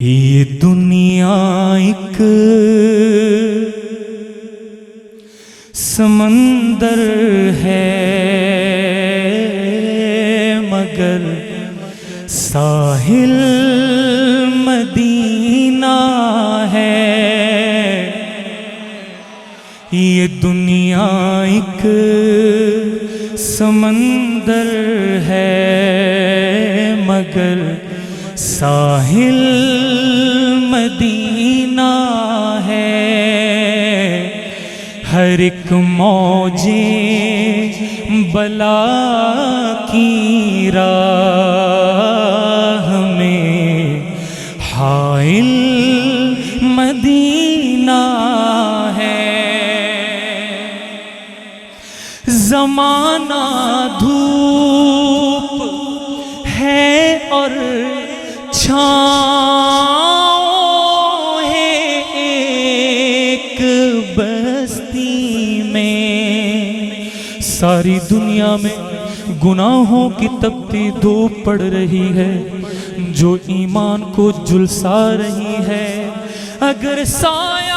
یہ دنیا ایک سمندر ہے مگر ساحل مدینہ ہے۔ یہ دنیا ایک سمندر ہے مگر ساحل مدینہ ہے۔ ہر ایک موجیں بلا کی راہ میں حائل مدینہ ہے۔ زمانہ دھوپ ہے اور چھاؤں ہے ایک بستی میں۔ ساری دنیا میں گناہوں کی تپتی دھوپ پڑ رہی ہے جو ایمان کو جھلسا رہی ہے۔ اگر سایہ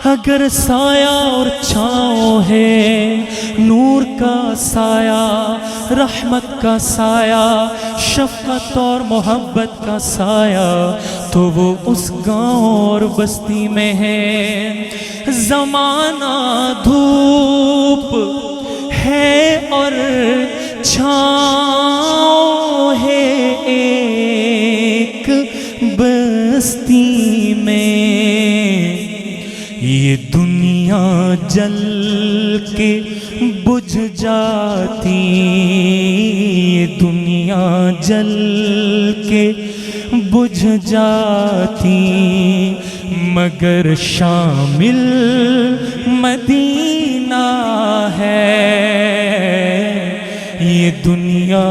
اگر سایہ اور چھاؤں ہے، نور کا سایہ، رحمت کا سایہ، شفقت اور محبت کا سایہ، تو وہ اس گاؤں اور بستی میں ہے۔ زمانہ دھوپ ہے اور چھاؤں ہے ایک بستی میں۔ یہ دنیا جل کے بجھ جاتی، یہ دنیا جل کے بجھ جاتی، مگر شامل مدینہ ہے۔ یہ دنیا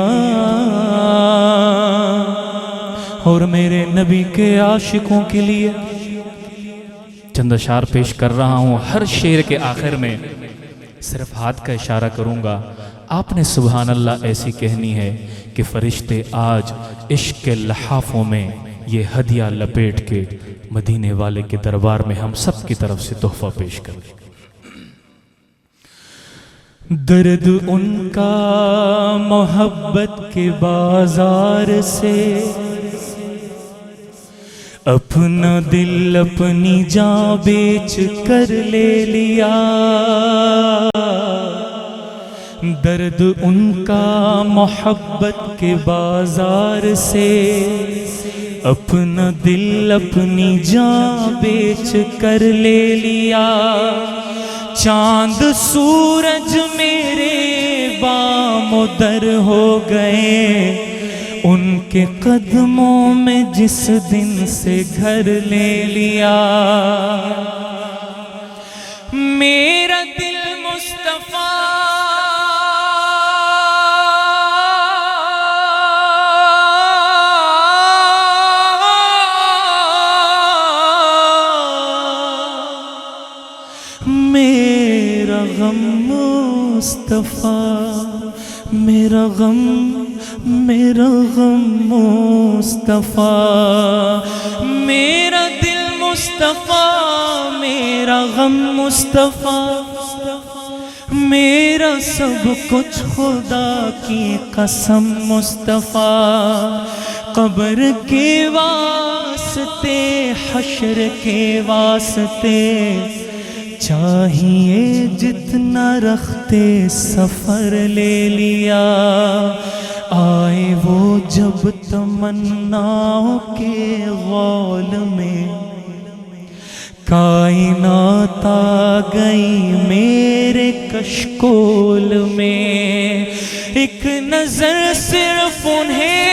اور میرے نبی کے عاشقوں کے لیے چند اشعار پیش کر رہا ہوں۔ ہر شعر کے آخر میں صرف ہاتھ کا اشارہ کروں گا، آپ نے سبحان اللہ ایسی کہنی ہے کہ فرشتے آج عشق کے لحافوں میں یہ ہدیہ لپیٹ کے مدینے والے کے دربار میں ہم سب کی طرف سے تحفہ پیش کریں۔ درد ان کا محبت کے بازار سے، اپنا دل اپنی جان بیچ کر لے لیا۔ درد ان کا محبت کے بازار سے، اپنا دل اپنی جان بیچ کر لے لیا۔ چاند سورج میرے بام و در ہو گئے، ان کے قدموں میں جس دن سے گھر لے لیا۔ میرا دل مصطفیٰ میرا غم مصطفیٰ، میرا غم مصطفیٰ، میرا دل مصطفیٰ، میرا غم مصطفیٰ، میرا سب کچھ خدا کی قسم مصطفیٰ۔ قبر کے واسطے، حشر کے واسطے، چاہیے جتنا رختے سفر لے لیا۔ آئے وہ جب تمناؤں کے غول میں، کائنات آ گئی میرے کشکول میں۔ ایک نظر صرف انہیں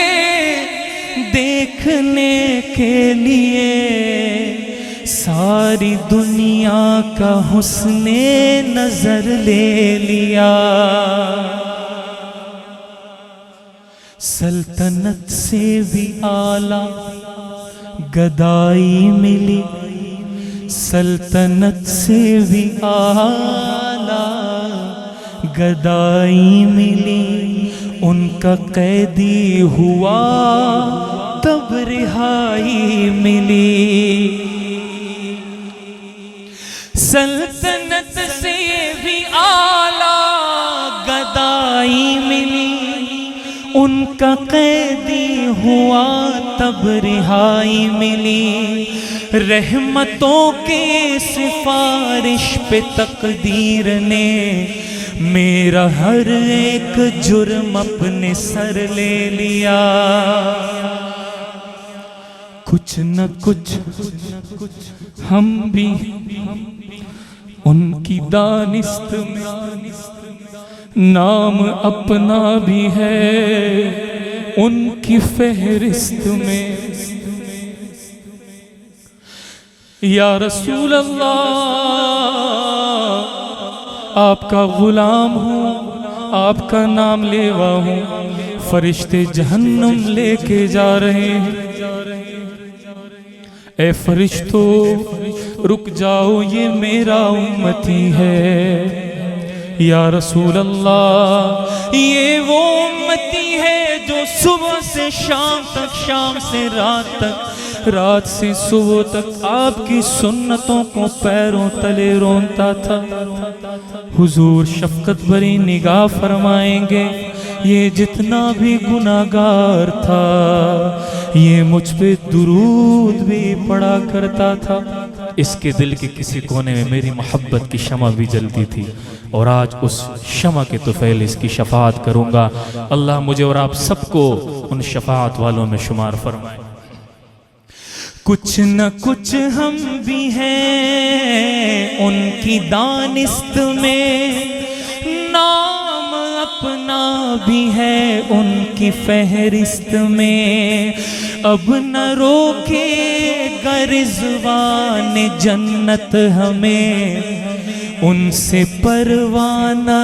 دیکھنے کے لیے، ساری دنیا کا حسن نظر لے لیا۔ سلطنت سے بھی اعلیٰ گدائی ملی، سلطنت سے بھی اعلیٰ گدائی ملی، ان کا قیدی ہوا تب رہائی ملی، سلطنت سے بھی اعلیٰ گدائی ملی، ان کا قیدی ہوا تب رہائی ملی، رحمتوں کے سفارش پہ تقدیر نے میرا ہر ایک جرم اپنے سر لے لیا، کچھ نہ کچھ ہم بھی ان کی دانست میں، نام اپنا بھی ہے ان کی فہرست میں، یا رسول اللہ آپ کا غلام ہوں، آپ کا نام لیوا ہوں، فرشتے جہنم لے کے جا رہے ہیں، اے فرشتو رک جاؤ یہ میرا امتی ہے، یا رسول اللہ یہ وہ امتی ہے جو صبح سے شام تک، شام سے رات تک، رات سے صبح تک آپ کی سنتوں کو پیروں تلے رونتا تھا۔ حضور شفقت بھری نگاہ فرمائیں گے، یہ جتنا بھی گناہگار تھا یہ مجھ پہ درود بھی پڑا کرتا تھا، اس کے دل کے کسی کونے میں میری محبت کی شمع بھی جلتی تھی، اور آج اس شمع کے طفیل اس کی شفاعت کروں گا۔ اللہ مجھے اور آپ سب کو ان شفاعت والوں میں شمار فرمائے۔ کچھ نہ کچھ ہم بھی ہیں ان کی دانست میں، نام اپنا بھی ہے ان کی فہرست میں، اب نہ روکے گا رضوان جنت ہمیں، ان سے پروانہ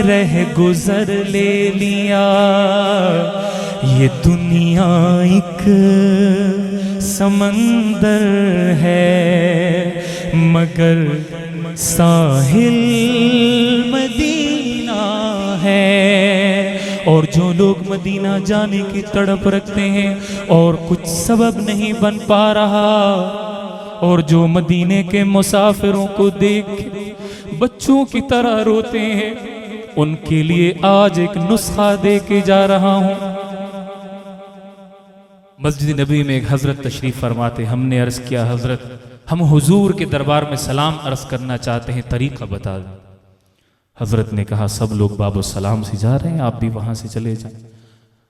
رہ گزر لے لیا، یہ دنیا ایک سمندر ہے مگر ساحل مدینہ ہے، اور جو لوگ مدینہ جانے کی تڑپ رکھتے ہیں اور کچھ سبب نہیں بن پا رہا، اور جو مدینے کے مسافروں کو دیکھ بچوں کی طرح روتے ہیں، ان کے لیے آج ایک نسخہ دے کے جا رہا ہوں۔ مسجد نبی میں ایک حضرت تشریف فرماتے، ہم نے عرض کیا حضرت ہم حضور کے دربار میں سلام عرض کرنا چاہتے ہیں، طریقہ بتا دیں۔ حضرت نے کہا سب لوگ باب السلام سے جا رہے ہیں، آپ بھی وہاں سے چلے جائیں۔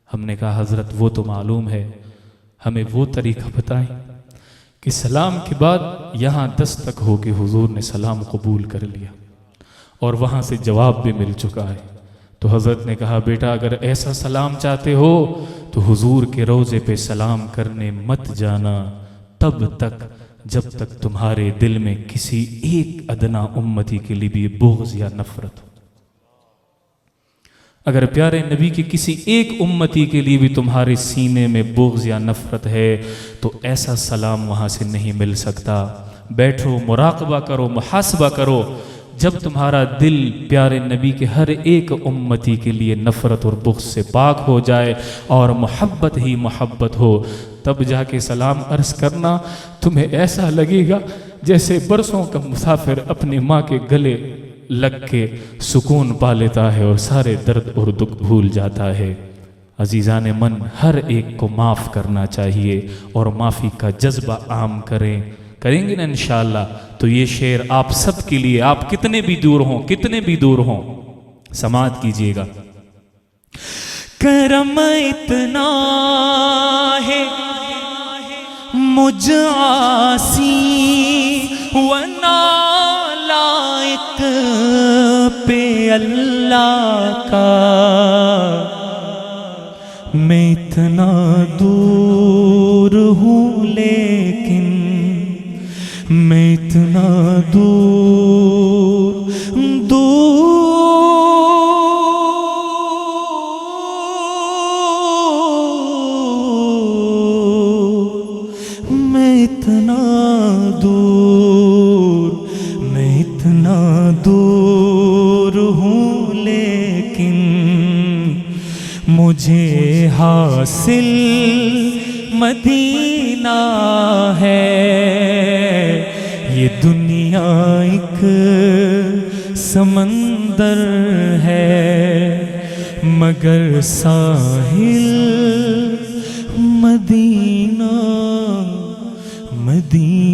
ہم نے کہا حضرت وہ تو معلوم ہے، ہمیں وہ طریقہ بتائیں کہ سلام کے بعد یہاں دستک ہو کے حضور نے سلام قبول کر لیا اور وہاں سے جواب بھی مل چکا ہے۔ تو حضرت نے کہا بیٹا اگر ایسا سلام چاہتے ہو تو حضور کے روضے پہ سلام کرنے مت جانا تب تک جب تک تمہارے دل میں کسی ایک ادنا امتی کے لیے بھی بغض یا نفرت ہو۔ اگر پیارے نبی کی کسی ایک امتی کے لیے بھی تمہارے سینے میں بغض یا نفرت ہے تو ایسا سلام وہاں سے نہیں مل سکتا۔ بیٹھو، مراقبہ کرو، محاسبہ کرو، جب تمہارا دل پیارے نبی کے ہر ایک امتی کے لیے نفرت اور بغض سے پاک ہو جائے اور محبت ہی محبت ہو، تب جا کے سلام عرض کرنا، تمہیں ایسا لگے گا جیسے برسوں کا مسافر اپنی ماں کے گلے لگ کے سکون پا لیتا ہے اور سارے درد اور دکھ بھول جاتا ہے۔ عزیزان من، ہر ایک کو معاف کرنا چاہیے اور معافی کا جذبہ عام کریں گے نا انشاءاللہ تو یہ شعر آپ سب کے لیے، آپ کتنے بھی دور ہوں سماعت کیجئے گا۔ کرم اتنا ہے مجھ عاصی و نالائق پہ اللہ کا، میں اتنا دور ہوں لیکن میں اتنا دور میں اتنا دور ہوں لیکن مجھے حاصل مدینہ ہے۔ یہ دنیا ایک سمندر ہے مگر ساحل مدینہ مدینہ